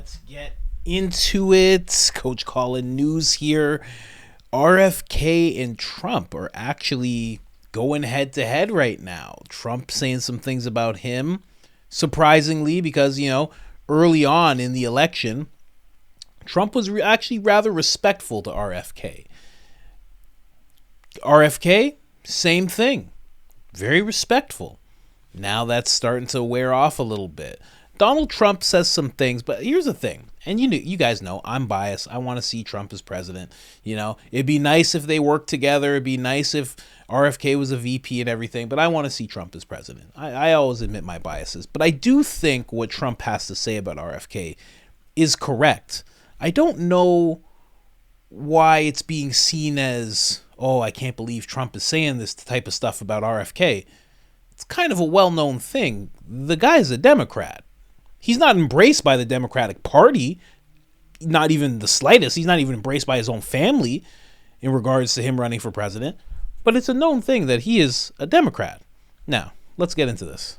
Let's get into it. Coach Colin news here. RFK and Trump are actually going head to head right now. Trump saying some things about him, surprisingly, because, early on in the election, Trump was actually rather respectful to RFK. RFK, same thing. Very respectful. Now that's starting to wear off a little bit. Donald Trump says some things, but here's the thing. And you guys know I'm biased. I want to see Trump as president. It'd be nice if they worked together. It'd be nice if RFK was a VP and everything, but I want to see Trump as president. I always admit my biases, but I do think what Trump has to say about RFK is correct. I don't know why it's being seen as, oh, I can't believe Trump is saying this type of stuff about RFK. It's kind of a well-known thing. The guy's a Democrat. He's not embraced by the Democratic Party, not even the slightest. He's not even embraced by his own family in regards to him running for president. But it's a known thing that he is a Democrat. Now, let's get into this.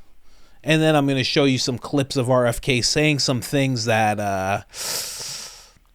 And then I'm going to show you some clips of RFK saying some things that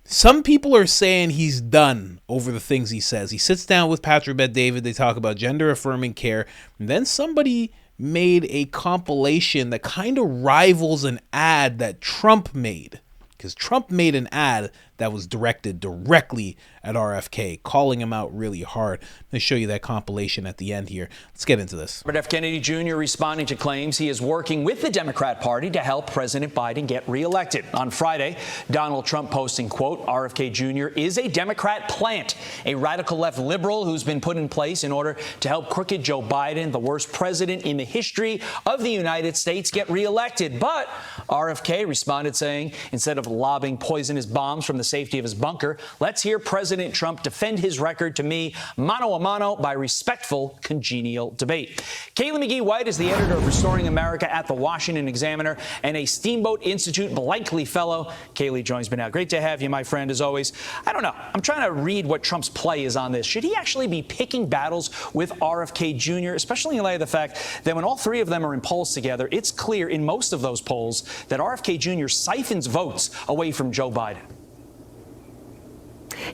some people are saying he's done over the things he says. He sits down with Patrick Bet-David. They talk about gender affirming care. And then somebody made a compilation that kind of rivals an ad that Trump made, because Trump made an ad that was directed directly at RFK, calling him out really hard. I'm going to show you that compilation at the end here. Let's get into this. Robert F. Kennedy Jr. responding to claims he is working with the Democrat Party to help President Biden get reelected. On Friday, Donald Trump posting, quote, RFK Jr. is a Democrat plant, a radical left liberal who's been put in place in order to help crooked Joe Biden, the worst president in the history of the United States, get reelected. But RFK responded saying, instead of lobbing poisonous bombs from the safety of his bunker, let's hear President Trump defend his record to me mano a mano by respectful, congenial debate. Kaylee McGee-White is the editor of Restoring America at the Washington Examiner and a Steamboat Institute Blankley Fellow. Kaylee joins me now. Great to have you, my friend, as always. I don't know. I'm trying to read what Trump's play is on this. Should he actually be picking battles with RFK Jr., especially in light of the fact that when all three of them are in polls together, it's clear in most of those polls that RFK Jr. siphons votes away from Joe Biden?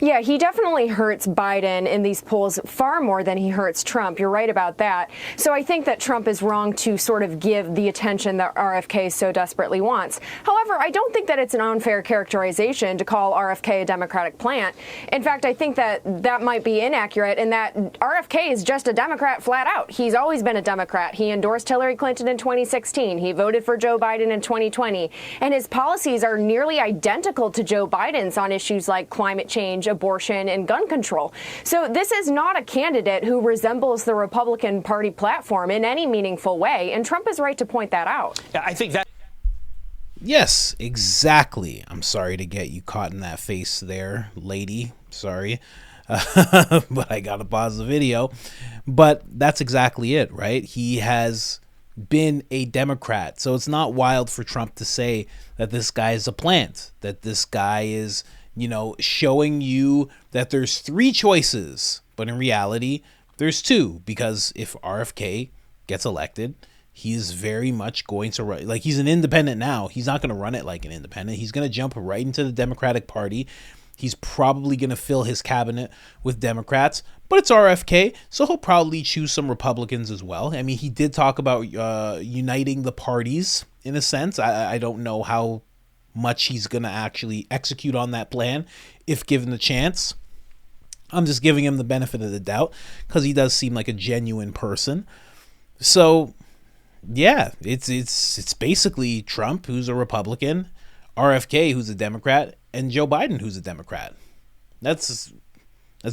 Yeah, he definitely hurts Biden in these polls far more than he hurts Trump. You're right about that. So I think that Trump is wrong to sort of give the attention that RFK so desperately wants. However, I don't think that it's an unfair characterization to call RFK a Democratic plant. In fact, I think that that might be inaccurate in that RFK is just a Democrat flat out. He's always been a Democrat. He endorsed Hillary Clinton in 2016. He voted for Joe Biden in 2020. And his policies are nearly identical to Joe Biden's on issues like climate change, abortion, and gun control. So this is not a candidate who resembles the Republican Party platform in any meaningful way, and Trump is right to point that out. I think that... Yes, exactly. I'm sorry to get you caught in that face there, lady. Sorry. But I gotta pause the video. But that's exactly it, right? He has been a Democrat. So it's not wild for Trump to say that this guy is a plant, that this guy is showing you that there's three choices, but in reality, there's two, because if RFK gets elected, he's very much going to run, like he's an independent now. He's not going to run it like an independent. He's going to jump right into the Democratic Party. He's probably going to fill his cabinet with Democrats, but it's RFK, so he'll probably choose some Republicans as well. I mean, he did talk about uniting the parties in a sense. I don't know how much he's going to actually execute on that plan if given the chance. I'm just giving him the benefit of the doubt because he does seem like a genuine person. So yeah, it's basically Trump, who's a Republican, RFK, who's a Democrat, and Joe Biden, who's a Democrat. That's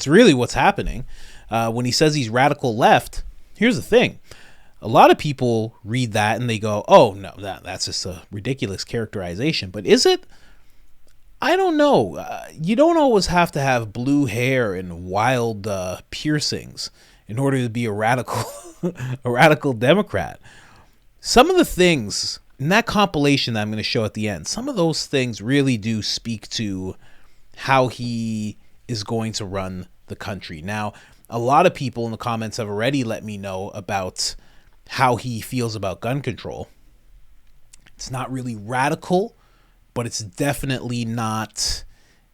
really what's happening. When he says he's radical left, here's the thing. A lot of people read that and they go, oh, no, that's just a ridiculous characterization. But is it? I don't know. You don't always have to have blue hair and wild piercings in order to be a radical a radical Democrat. Some of the things in that compilation that I'm going to show at the end, some of those things really do speak to how he is going to run the country. Now, a lot of people in the comments have already let me know about how he feels about gun control. It's not really radical, but it's definitely not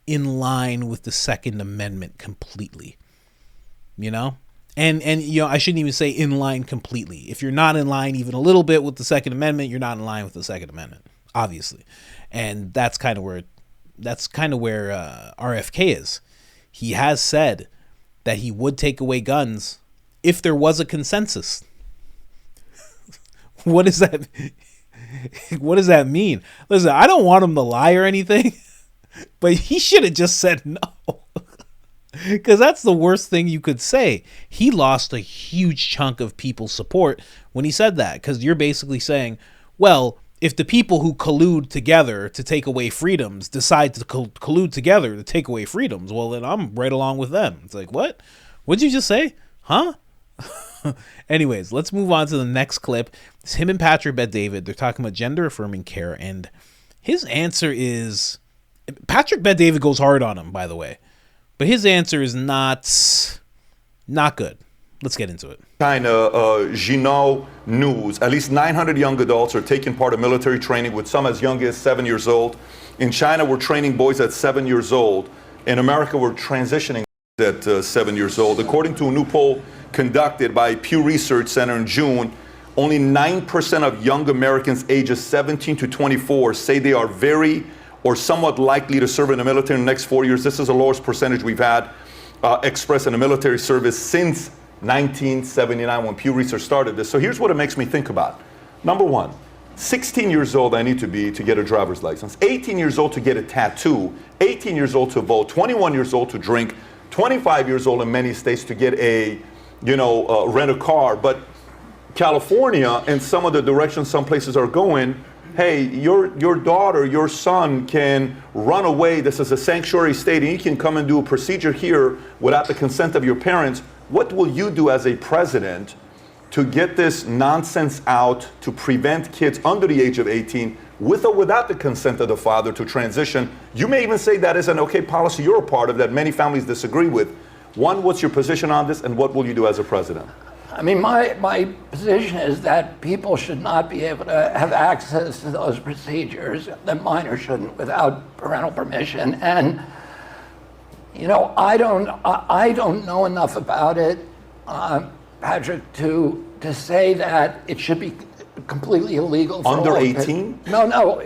in line with the Second Amendment completely, you know? And you know, I shouldn't even say in line completely. If you're not in line even a little bit with the Second Amendment, you're not in line with the Second Amendment, obviously. And that's kind of where RFK is. He has said that he would take away guns if there was a consensus. What does that mean? Listen, I don't want him to lie or anything, but he should have just said no. Because that's the worst thing you could say. He lost a huge chunk of people's support when he said that, because you're basically saying, well, if the people who collude together to take away freedoms decide to collude together to take away freedoms, well, then I'm right along with them. It's like, what? What'd you just say? Huh? Anyways, let's move on to the next clip. It's him and Patrick Bet-David. They're talking about gender affirming care, and his answer is, Patrick Bet-David goes hard on him, by the way, but his answer is not good. Let's get into it. China, Jinao News, at least 900 young adults are taking part in military training, with some as young as 7 years old. In China, we're training boys at 7 years old. In America, we're transitioning at 7 years old. According to a new poll conducted by Pew Research Center in June, only 9% of young Americans ages 17 to 24 say they are very or somewhat likely to serve in the military in the next 4 years. This is the lowest percentage we've had expressed in a military service since 1979, when Pew Research started this. So here's what it makes me think about. Number one, 16 years old I need to be to get a driver's license, 18 years old to get a tattoo, 18 years old to vote, 21 years old to drink, 25 years old in many states to get rent a car. But California and some of the directions some places are going, hey, your daughter, your son can run away. This is a sanctuary state, and you can come and do a procedure here without the consent of your parents. What will you do as a president to get this nonsense out, to prevent kids under the age of 18, with or without the consent of the father, to transition? You may even say that is an okay policy you're a part of that many families disagree with. One, what's your position on this, and what will you do as a president? I mean, my position is that people should not be able to have access to those procedures, that minors shouldn't, without parental permission. And you know, I don't know enough about it, Patrick, to say that it should be completely illegal for under 18? No.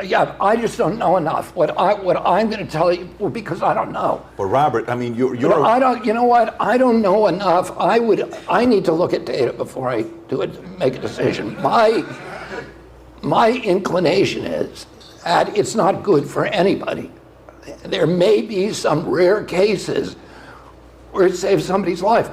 Yeah, I just don't know enough. What I'm going to tell you, well, because I don't know. But Robert, I mean, you're. I don't. You know what? I don't know enough. I need to look at data before I do it. Make a decision. My inclination is that it's not good for anybody. There may be some rare cases where it saves somebody's life.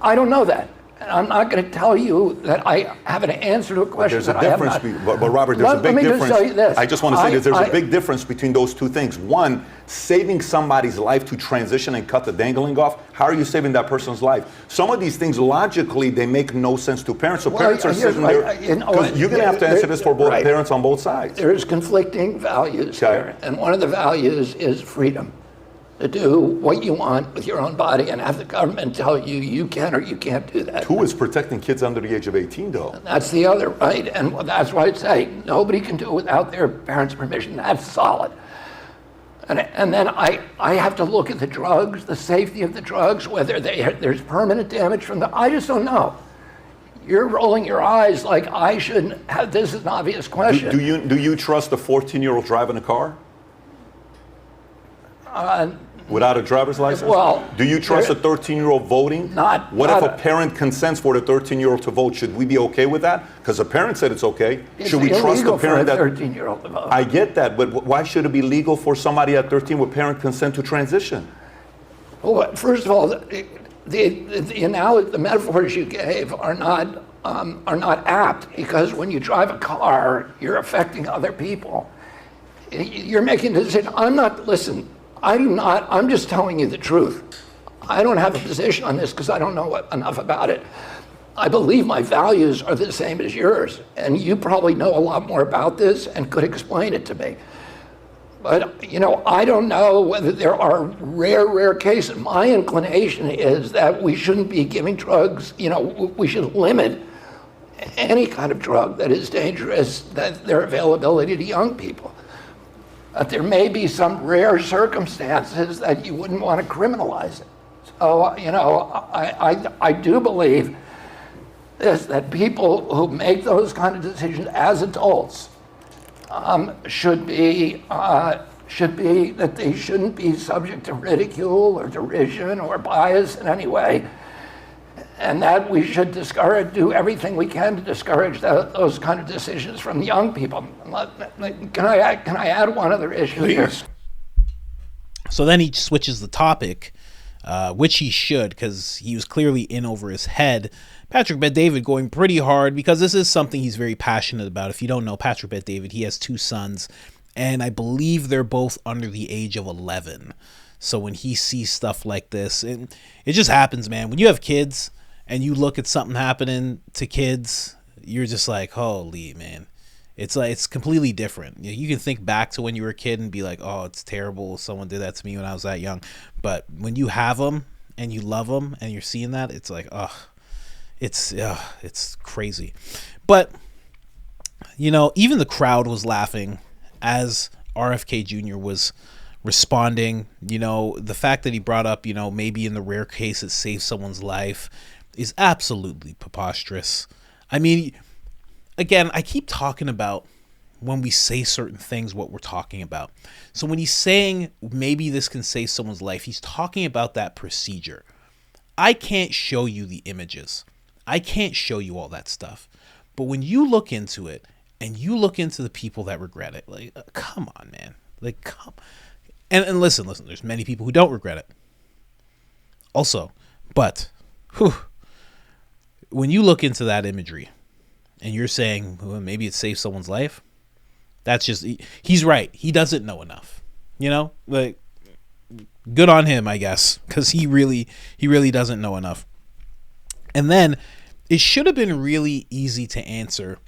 I don't know that. And I'm not going to tell you that I have an answer to a question. There's a difference, but Robert, there's a big difference. Just tell you this. I just want to say there's a big difference between those two things. One, saving somebody's life to transition and cut the dangling off. How are you saving that person's life? Some of these things, logically, they make no sense to parents. So parents are sitting there, because you're going to have to answer this for both parents on both sides. There's conflicting values here, and one of the values is freedom. To do what you want with your own body and have the government tell you you can or you can't do that. Who is protecting kids under the age of 18, though? And that's the other, right? And that's why I say nobody can do it without their parents' permission. That's solid. And then I have to look at the drugs, the safety of the drugs, whether there's permanent damage from I just don't know. You're rolling your eyes like I shouldn't have. This is an obvious question. Do you trust a 14-year-old driving a car? Without a driver's license? Well, do you trust a 13-year-old voting? What if a parent consents for the 13-year-old to vote? Should we be okay with that? Because the parent said it's okay. Should we trust the parent that? 13-year-old to vote. I get that, but why should it be legal for somebody at 13 with parent consent to transition? Well, first of all, the metaphors you gave are not apt, because when you drive a car, you're affecting other people. You're making a decision. I'm just telling you the truth. I don't have a position on this because I don't know enough about it. I believe my values are the same as yours, and you probably know a lot more about this and could explain it to me. But, you know, I don't know whether there are rare cases. My inclination is that we shouldn't be giving drugs, you know, we should limit any kind of drug that is dangerous, that their availability to young people. But there may be some rare circumstances that you wouldn't want to criminalize it. So, you know, I do believe this, that people who make those kind of decisions as adults should be that they shouldn't be subject to ridicule or derision or bias in any way, and that we should do everything we can to discourage those kind of decisions from young people. Can I add one other issue here? So then he switches the topic, which he should, because he was clearly in over his head. Patrick Bet-David going pretty hard, because this is something he's very passionate about. If you don't know Patrick Bet-David, he has 2 sons, and I believe they're both under the age of 11. So when he sees stuff like this, it just happens, man. When you have kids and you look at something happening to kids, you're just like, holy man. It's like, it's completely different. You can think back to when you were a kid and be like, oh, it's terrible. Someone did that to me when I was that young. But when you have them and you love them and you're seeing that, it's like, it's crazy. But, you know, even the crowd was laughing as RFK Jr. was responding. You know, the fact that he brought up, you know, maybe in the rare case it saves someone's life is absolutely preposterous. I mean, again, I keep talking about when we say certain things, what we're talking about. So when he's saying maybe this can save someone's life, he's talking about that procedure. I can't show you the images. I can't show you all that stuff. But when you look into it and you look into the people that regret it, like, come on, man. Like, come. And listen, there's many people who don't regret it. Also, but, when you look into that imagery and you're saying, well, maybe it saves someone's life, that's just, he's right. He doesn't know enough, you know, like, good on him, I guess, because he really doesn't know enough. And then it should have been really easy to answer.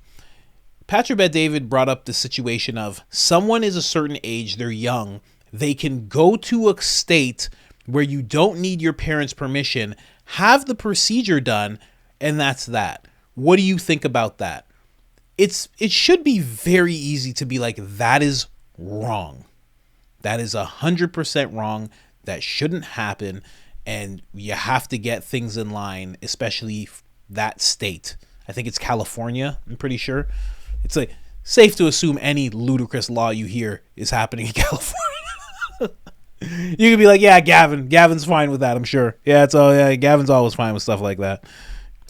Patrick Bet-David brought up the situation of someone is a certain age, they're young, they can go to a state where you don't need your parents' permission, have the procedure done, and that's that. What do you think about that? It should be very easy to be like, that is wrong. That is 100% wrong. That shouldn't happen. And you have to get things in line, especially that state. I think it's California, I'm pretty sure. It's like safe to assume any ludicrous law you hear is happening in California. You could be like, yeah, Gavin's fine with that, I'm sure. Yeah, Gavin's always fine with stuff like that.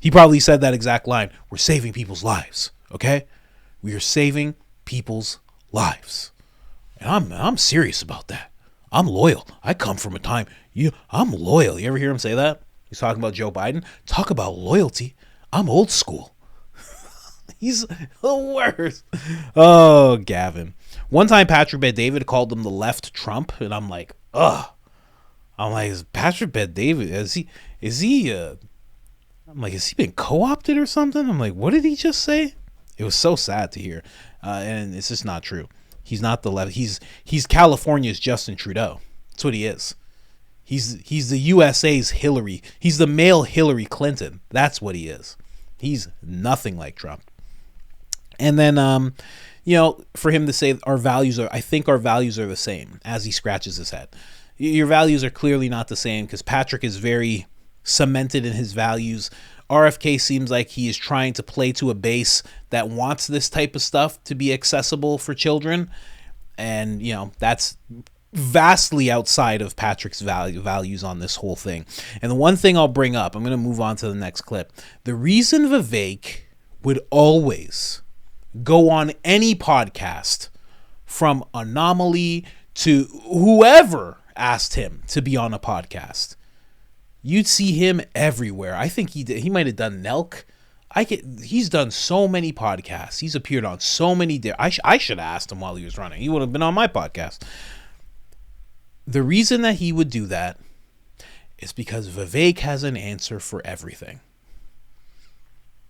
He probably said that exact line. We're saving people's lives, okay? We are saving people's lives. And I'm serious about that. I'm loyal. I come from a time, I'm loyal. You ever hear him say that? He's talking about Joe Biden. Talk about loyalty. I'm old school. He's the worst. Oh, Gavin. One time Patrick Bet-David called him the left Trump, and I'm like, ugh. I'm like, is Patrick Bet-David, has he been co-opted or something? I'm like, what did he just say? It was so sad to hear. And it's just not true. He's not the left. He's California's Justin Trudeau. That's what he is. He's the USA's Hillary. He's the male Hillary Clinton. That's what he is. He's nothing like Trump. And then, you know, for him to say I think our values are the same, as he scratches his head. Your values are clearly not the same, because Patrick is very cemented in his values. RFK seems like he is trying to play to a base that wants this type of stuff to be accessible for children. And, you know, that's vastly outside of Patrick's values on this whole thing. And the one thing I'll bring up, I'm going to move on to the next clip. The reason Vivek would always go on any podcast, from Anomaly to whoever asked him to be on a podcast, you'd see him everywhere. I think he might have done Nelk. He's done so many podcasts. He's appeared on so many. I should have asked him while he was running. He would have been on my podcast. The reason that he would do that is because Vivek has an answer for everything.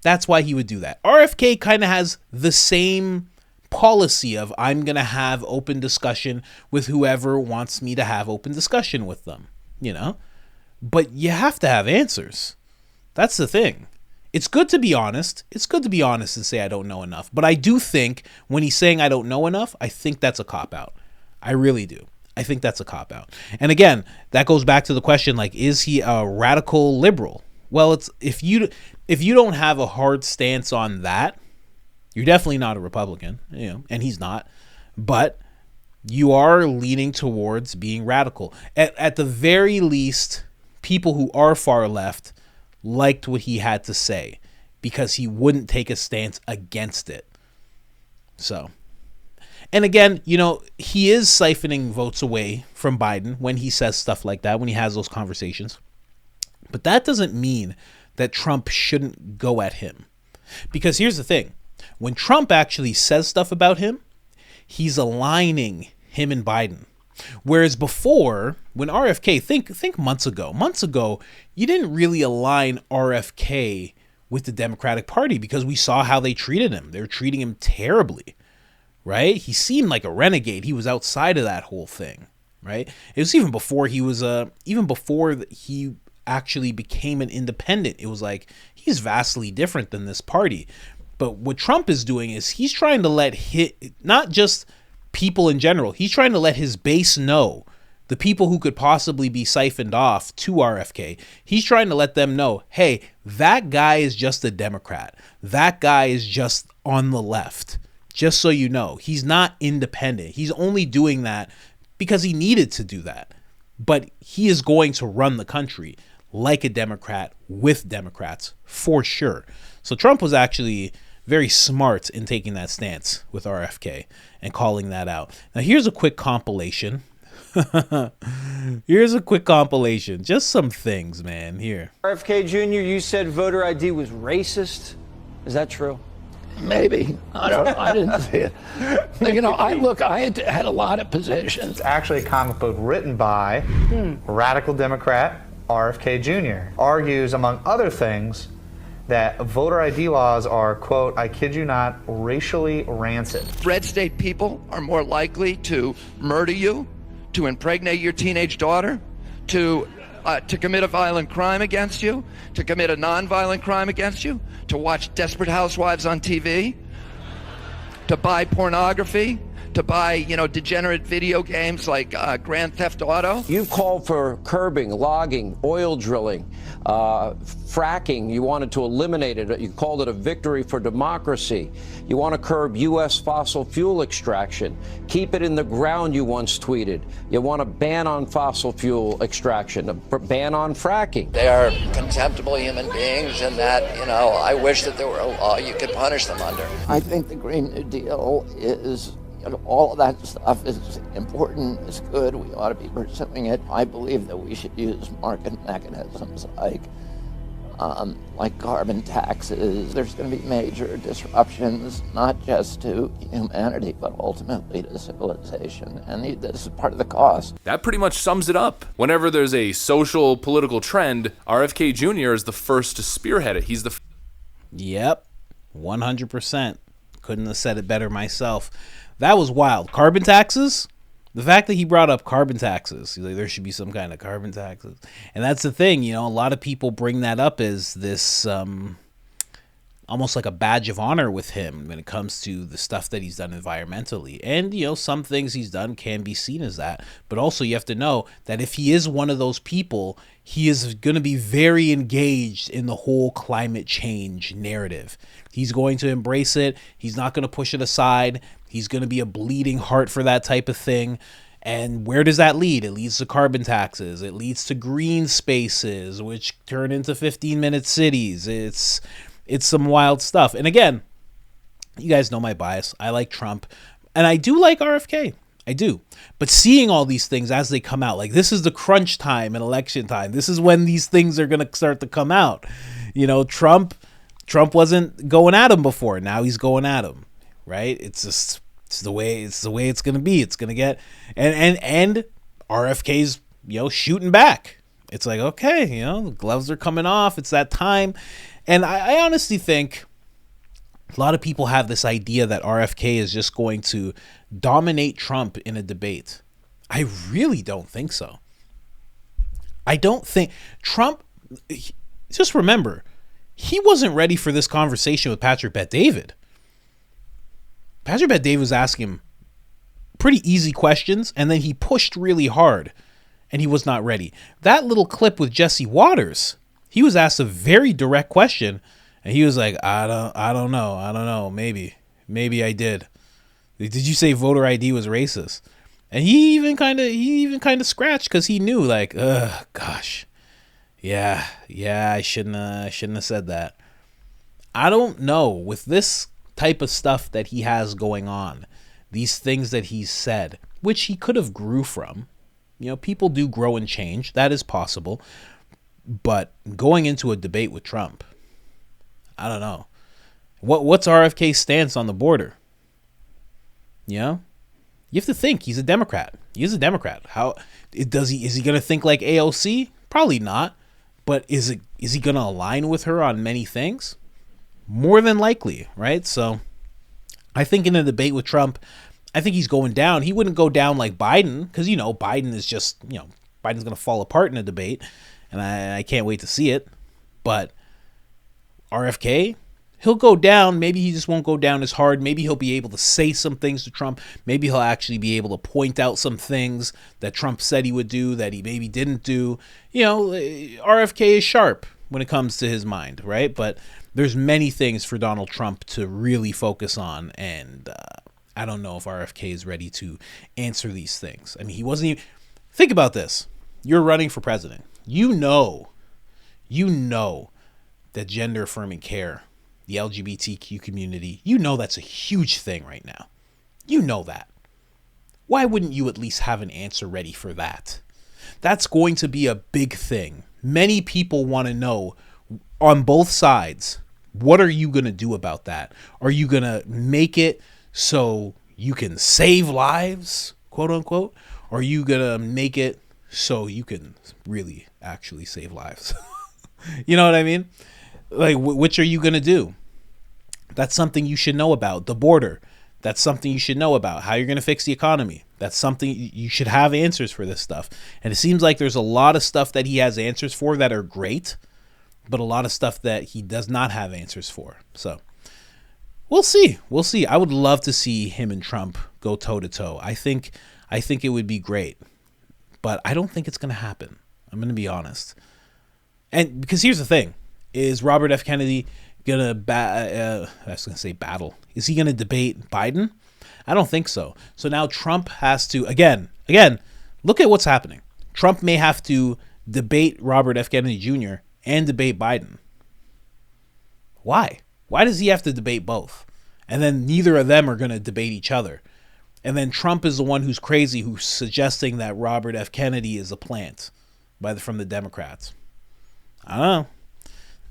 That's why he would do that. RFK kind of has the same policy of, I'm going to have open discussion with whoever wants me to have open discussion with them, you know? But you have to have answers. That's the thing. It's good to be honest. It's good to be honest and say I don't know enough. But I do think when he's saying I don't know enough, I think that's a cop-out. I really do. I think that's a cop-out. And again, that goes back to the question, like, is he a radical liberal? Well, it's if you don't have a hard stance on that, you're definitely not a Republican, and he's not. But you are leaning towards being radical. At the very least, people who are far left liked what he had to say because he wouldn't take a stance against it. So, and again, he is siphoning votes away from Biden when he says stuff like that, when he has those conversations. But that doesn't mean that Trump shouldn't go at him. Because here's the thing. When Trump actually says stuff about him, he's aligning him and Biden. Whereas before, when RFK, think months ago, you didn't really align RFK with the Democratic Party because we saw how they treated him. They were treating him terribly, right? He seemed like a renegade. He was outside of that whole thing, right? It was even before he actually became an independent. It was like, he's vastly different than this party. But what Trump is doing is he's trying to let not just people in general, he's trying to let his base know, the people who could possibly be siphoned off to RFK, he's trying to let them know, hey, that guy is just a Democrat. That guy is just on the left. Just so you know, he's not independent. He's only doing that because he needed to do that. But he is going to run the country like a Democrat with Democrats for sure. So Trump was actually very smart in taking that stance with RFK and calling that out. Now here's a quick compilation. Just some things, man. Here. RFK Jr., you said voter ID was racist. Is that true? Maybe. I didn't see it. I had a lot of positions. It's actually a comic book written by radical Democrat RFK Jr. Argues, among other things, that voter ID laws are, quote, I kid you not, racially rancid. Red state people are more likely to murder you, to impregnate your teenage daughter, to commit a violent crime against you, to commit a non-violent crime against you, to watch Desperate Housewives on TV, to buy pornography, to buy, degenerate video games like Grand Theft Auto. You've called for curbing, logging, oil drilling, fracking. You wanted to eliminate it. You called it a victory for democracy. You want to curb U.S. fossil fuel extraction. Keep it in the ground, you once tweeted. You want a ban on fossil fuel extraction, a ban on fracking. They are contemptible human beings, and that, I wish that there were a law you could punish them under. I think the Green New Deal is, all of that stuff is important, it's good, we ought to be pursuing it. I believe that we should use market mechanisms like carbon taxes. There's going to be major disruptions, not just to humanity, but ultimately to civilization. And this is part of the cost. That pretty much sums it up. Whenever there's a social, political trend, RFK Jr. is the first to spearhead it. He's the... Yep, 100%. Couldn't have said it better myself. That was wild. Carbon taxes? The fact that he brought up carbon taxes, he's like, there should be some kind of carbon taxes. And that's the thing, a lot of people bring that up as this almost like a badge of honor with him when it comes to the stuff that he's done environmentally. And, some things he's done can be seen as that. But also you have to know that if he is one of those people, he is going to be very engaged in the whole climate change narrative. He's going to embrace it. He's not going to push it aside. He's going to be a bleeding heart for that type of thing. And where does that lead? It leads to carbon taxes. It leads to green spaces, which turn into 15-minute cities. It's some wild stuff. And again, you guys know my bias. I like Trump. And I do like RFK. I do. But seeing all these things as they come out, like this is the crunch time and election time. This is when these things are going to start to come out. Trump wasn't going at him before. Now he's going at him. Right? It's the way it's going to be. It's going to get and RFK's shooting back. It's like, okay, the gloves are coming off. It's that time. And I honestly think a lot of people have this idea that RFK is just going to dominate Trump in a debate. I really don't think so. I don't think Trump, just remember, he wasn't ready for this conversation with Patrick Bet-David. Patrick Bet-David was asking him pretty easy questions, and then he pushed really hard, and he was not ready. That little clip with Jesse Waters, he was asked a very direct question, and he was like, I don't know, maybe I did. Did you say voter ID was racist? And he even kind of scratched, because he knew, like, gosh, yeah, I shouldn't have said that. I don't know, with this type of stuff that he has going on, these things that he's said, which he could have grew from. You know, people do grow and change. That is possible. But going into a debate with Trump, I don't know. What's RFK's stance on the border? You know? You have to think he's a Democrat. He is a Democrat. Is he going to think like AOC? Probably not. But is he going to align with her on many things? More than likely, right? So I think in a debate with Trump, I think he's going down. He wouldn't go down like Biden, because, you know, Biden is just, you know, Biden's going to fall apart in a debate, and I can't wait to see it. But RFK, he'll go down. Maybe he just won't go down as hard. Maybe he'll be able to say some things to Trump. Maybe he'll actually be able to point out some things that Trump said he would do that he maybe didn't do. You know, RFK is sharp when it comes to his mind, right? But there's many things for Donald Trump to really focus on, and I don't know if RFK is ready to answer these things. I mean, he wasn't even... Think about this. You're running for president. You know that gender affirming care, the LGBTQ community, you know that's a huge thing right now. You know that. Why wouldn't you at least have an answer ready for that? That's going to be a big thing. Many people want to know on both sides, what are you going to do about that? Are you going to make it so you can save lives, quote unquote? Or are you going to make it so you can really actually save lives? You know what I mean? Like, which are you going to do? That's something you should know about. The border. That's something you should know about. How you're going to fix the economy. That's something you should have answers for this stuff. And it seems like there's a lot of stuff that he has answers for that are great, but a lot of stuff that he does not have answers for. So we'll see. I would love to see him and Trump go toe to toe. I think it would be great, but I don't think it's going to happen. I'm going to be honest. And because here's the thing, is Robert F. Kennedy going to battle? Is he going to debate Biden? I don't think so. So now Trump has to, again, look at what's happening. Trump may have to debate Robert F. Kennedy Jr. and debate Biden. Why? Why does he have to debate both? And then neither of them are going to debate each other. And then Trump is the one who's crazy, who's suggesting that Robert F. Kennedy is a plant from the Democrats. I don't know.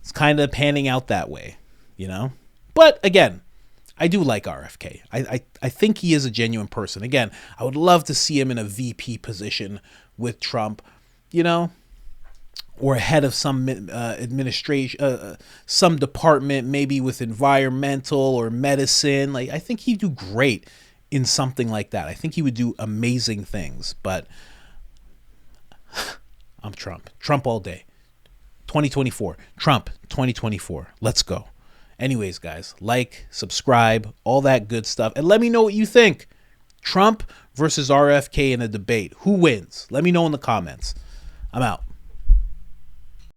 It's kind of panning out that way, you know? But again, I do like RFK. I think he is a genuine person. Again, I would love to see him in a VP position with Trump, you know, or head of some administration, some department, maybe with environmental or medicine. Like, I think he'd do great in something like that. I think he would do amazing things, but I'm Trump all day. 2024, Trump 2024. Let's go. Anyways, guys, like, subscribe, all that good stuff. And let me know what you think. Trump versus RFK in a debate. Who wins? Let me know in the comments. I'm out.